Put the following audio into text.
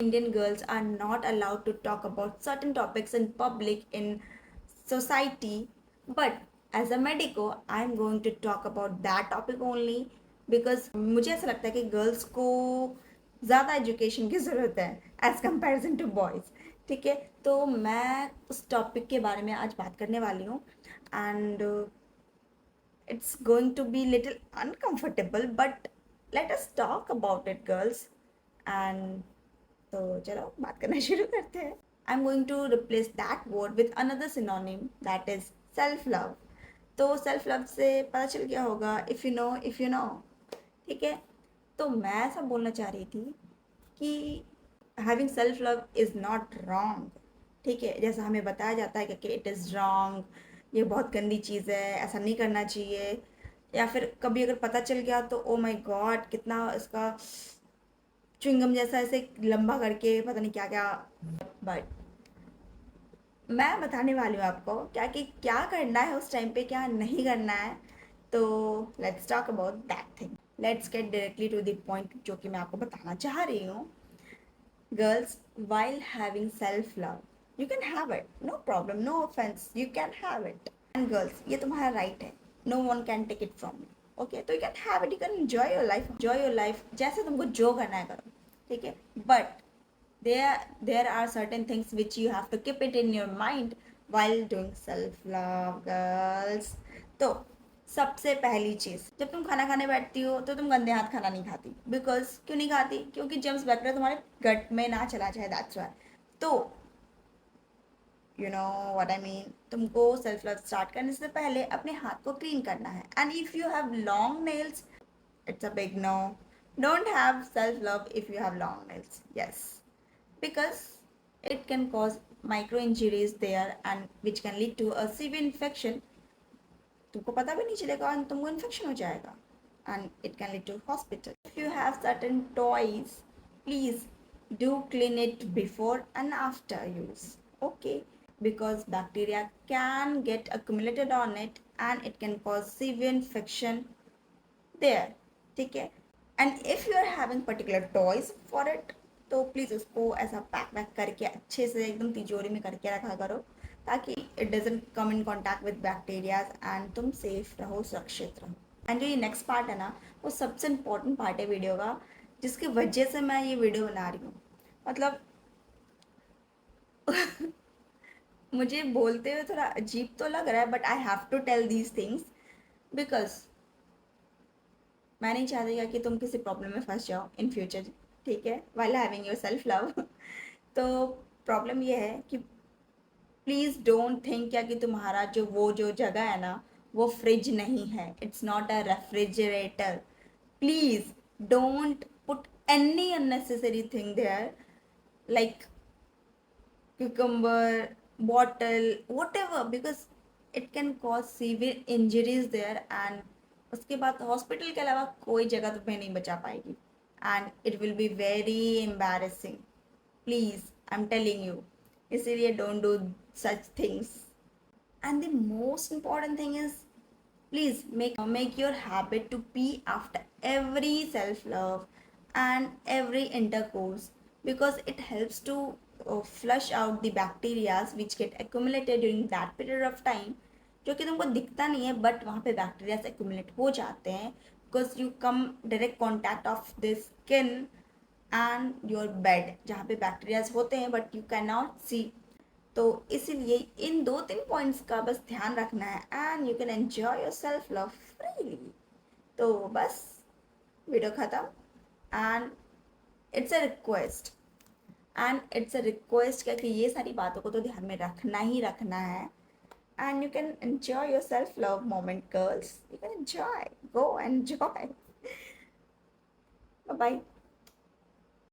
Indian girls are not allowed to talk about certain topics in public in society, but as a medico, I am going to talk about that topic only because मुझे ऐसा लगता है कि girls को ज़्यादा education की ज़रूरत है एज कंपेरिजन टू बॉयज़. ठीक है, तो मैं उस टॉपिक के बारे में आज बात करने वाली हूँ. And it's going to be little uncomfortable, but let us talk about it, girls. And तो चलो बात करना शुरू करते हैं. I'm going to replace that word with another synonym, that is self love. तो self love से पता चल गया होगा if you know. ठीक है, तो मैं ऐसा बोलना चाह रही थी कि having self love is not wrong. ठीक है, जैसा हमें बताया जाता है कि इट इज़ रॉन्ग, ये बहुत गंदी चीज़ है, ऐसा नहीं करना चाहिए. या फिर कभी अगर पता चल गया तो ओ माय गॉड, कितना इसका च्युइंगम जैसा ऐसे लंबा करके पता नहीं क्या क्या. बट मैं बताने वाली हूँ आपको क्या करना है उस टाइम पे, क्या नहीं करना है. तो let's talk about that thing. Let's get directly to the point जो कि मैं आपको बताना चाह रही हूँ. Girls, while having self love you can have it, no problem, no offense, you can have it. And girls, ये तुम्हारा right है, no one can take it from you. Okay, तो you can have it, you can enjoy your life जैसे तुमको जो करना है करो. ठीक है, but there are certain things which you have to keep it in your mind while doing self love, girls. तो सबसे पहली चीज़, जब तुम खाना खाने बैठती हो तो तुम गंदे हाथ खाना नहीं खाती. बिकॉज क्यों नहीं खाती? क्योंकि जम्स बैक्टीरिया तुम्हारे गट में ना चला जाए, दैट्स वाई. तो you know what I mean, तुमको सेल्फ लव स्टार्ट करने से पहले अपने हाथ को क्लीन करना है. And if you have long nails, it's a big no. Don't have self love if you have long nails. Yes, because it can cause micro injuries there, and which can lead to a severe infection. तुमको पता भी नहीं चलेगा और तुमको infection हो जाएगा. And it can lead to hospital. If you have certain toys, please do clean it before and after use. Okay, because bacteria can get accumulated on it and it can cause severe infection there. ठीक है, and if you are having particular toys for it, तो please उसको ऐसा pack वैक करके अच्छे से एकदम तिजोरी में करके रखा करो ताकि it doesn't come in contact with bacterias and तुम सेफ रहो, सुरक्षित रहो. एंड जो ये नेक्स्ट पार्ट है ना, वो सबसे इम्पॉर्टेंट पार्ट है वीडियो का, जिसकी वजह से मैं ये वीडियो बना रही हूँ. मतलब मुझे बोलते हुए थोड़ा अजीब तो लग रहा है, but I have to tell these things because मैं नहीं चाहती कि तुम किसी प्रॉब्लम में फंस जाओ इन फ्यूचर. ठीक है, while having your self love. तो प्रॉब्लम ये है कि प्लीज़ डोंट थिंक क्या कि तुम्हारा जो जगह है ना, वो फ्रिज नहीं है. It's not a refrigerator. Please don't put any unnecessary thing there, like cucumber, bottle, whatever, because it can cause severe injuries there. And उसके बाद हॉस्पिटल के अलावा कोई जगह तुम्हें नहीं बचा पाएगी. And it will be very embarrassing. Please, I am telling you, इसीलिए don't do such things. And the most important thing is, please make your habit to pee after every self love and every intercourse, because it helps to flush out the bacteria which get accumulated during that period of time, जो कि तुमको दिखता नहीं है but वहाँ पे bacterias accumulate हो जाते हैं because you come direct contact of the skin and your bed जहाँ पे बैक्टीरियाज होते हैं बट यू कैन नॉट सी. तो इसीलिए इन 2-3 पॉइंट्स का बस ध्यान रखना है and you can enjoy your self love freely. तो बस वीडियो ख़त्म. एंड इट्स अ रिक्वेस्ट, क्योंकि ये सारी बातों को तो ध्यान में रखना है. And you can enjoy your self love moment, girls. You can enjoy, go enjoy. Bye.